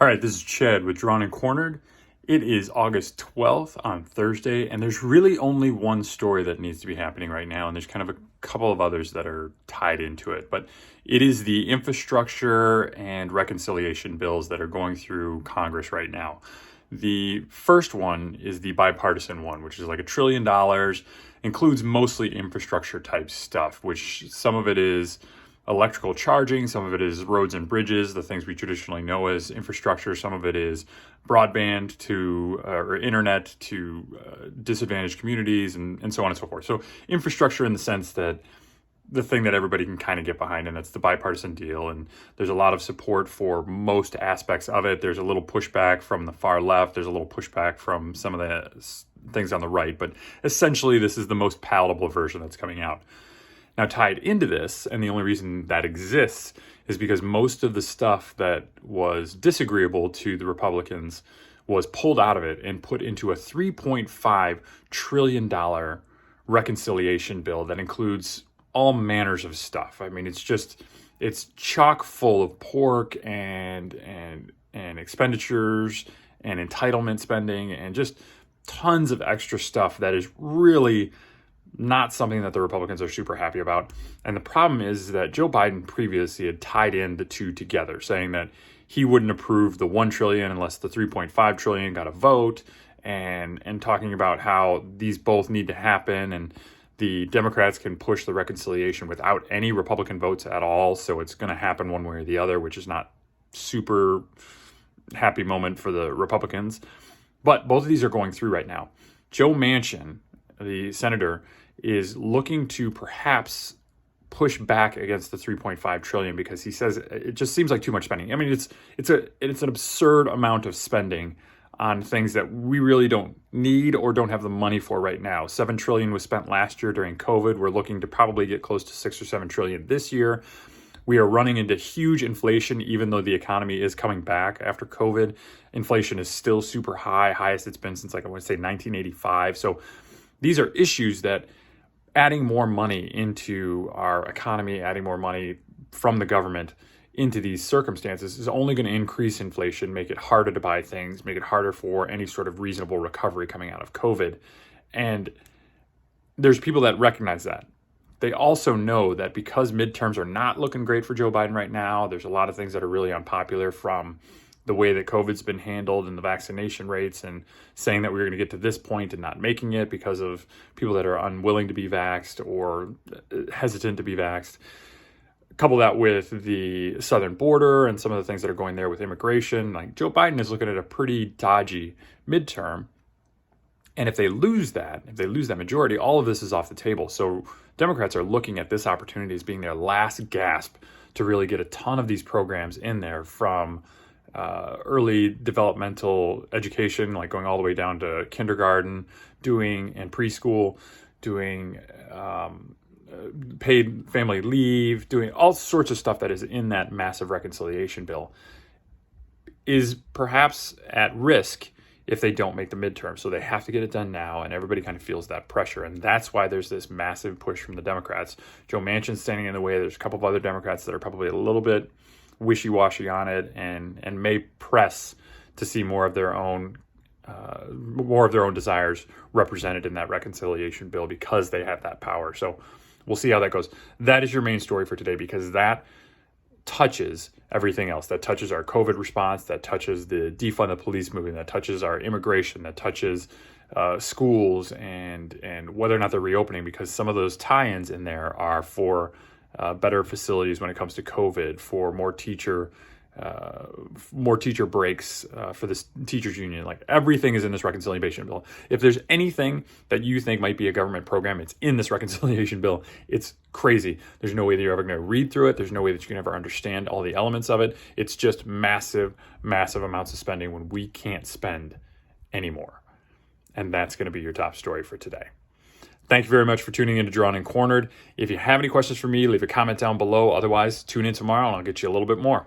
All right, this is Chad with Drawn and Cornered. It is August 12th on Thursday, and there's really only one story that needs to be happening right now, and there's kind of a couple of others that are tied into it. But it is the infrastructure and reconciliation bills that are going through Congress right now. The first one is the bipartisan one, which is like $1 trillion, includes mostly infrastructure type stuff, which some of it is electrical charging, some of it is roads and bridges, the things we traditionally know as infrastructure, some of it is broadband to or internet to disadvantaged communities, and so on and so forth. So infrastructure in the sense that the thing that everybody can kind of get behind, and that's the bipartisan deal. And there's a lot of support for most aspects of it. There's a little pushback from the far left. There's a little pushback from some of the things on the right. But essentially, this is the most palatable version that's coming out. Now, tied into this, and the only reason that exists is because most of the stuff that was disagreeable to the Republicans was pulled out of it and put into a $3.5 trillion reconciliation bill that includes all manners of stuff. I mean, it's chock full of pork and expenditures and entitlement spending and just tons of extra stuff that is really not something that the Republicans are super happy about. And the problem is that Joe Biden previously had tied in the two together, saying that he wouldn't approve the $1 trillion unless the $3.5 trillion got a vote, and talking about how these both need to happen, and the Democrats can push the reconciliation without any Republican votes at all. So it's going to happen one way or the other, which is not super happy moment for the Republicans. But both of these are going through right now. Joe Manchin, the senator, is looking to perhaps push back against the $3.5 trillion because he says it just seems like too much spending. I mean, it's an absurd amount of spending on things that we really don't need or don't have the money for right now. $7 trillion was spent last year during COVID. We're looking to probably get close to $6 or $7 trillion this year. We are running into huge inflation, even though the economy is coming back after COVID. Inflation is still super high, highest it's been since, like, I want to say 1985. So these are issues that adding more money into our economy, adding more money from the government into these circumstances is only going to increase inflation, make it harder to buy things, make it harder for any sort of reasonable recovery coming out of COVID. And there's people that recognize that. They also know that because midterms are not looking great for Joe Biden right now, there's a lot of things that are really unpopular, from the way that COVID's been handled and the vaccination rates, and saying that we're going to get to this point and not making it because of people that are unwilling to be vaxxed or hesitant to be vaxxed. Couple that with the southern border and some of the things that are going there with immigration. Like, Joe Biden is looking at a pretty dodgy midterm. And if they lose that majority, all of this is off the table. So Democrats are looking at this opportunity as being their last gasp to really get a ton of these programs in there, from early developmental education, like going all the way down to kindergarten, and preschool, doing paid family leave, doing all sorts of stuff that is in that massive reconciliation bill, is perhaps at risk if they don't make the midterm. So they have to get it done now, and everybody kind of feels that pressure. And that's why there's this massive push from the Democrats. Joe Manchin's standing in the way. There's a couple of other Democrats that are probably a little bit wishy-washy on it and may press to see more of their own desires represented in that reconciliation bill because they have that power. So we'll see how that goes. That is your main story for today, because that touches everything else. That touches our COVID response, that touches the defund the police movement, that touches our immigration, that touches schools and whether or not they're reopening, because some of those tie-ins in there are for better facilities when it comes to COVID, for more teacher breaks for this teachers union. Like, everything is in this reconciliation bill. If there's anything that you think might be a government program, it's in this reconciliation bill. It's crazy. There's no way that you're ever going to read through it. There's no way that you can ever understand all the elements of it. It's just massive, massive amounts of spending when we can't spend anymore. And that's going to be your top story for today. Thank you very much for tuning in to Drawn and Cornered. If you have any questions for me, leave a comment down below. Otherwise, tune in tomorrow and I'll get you a little bit more.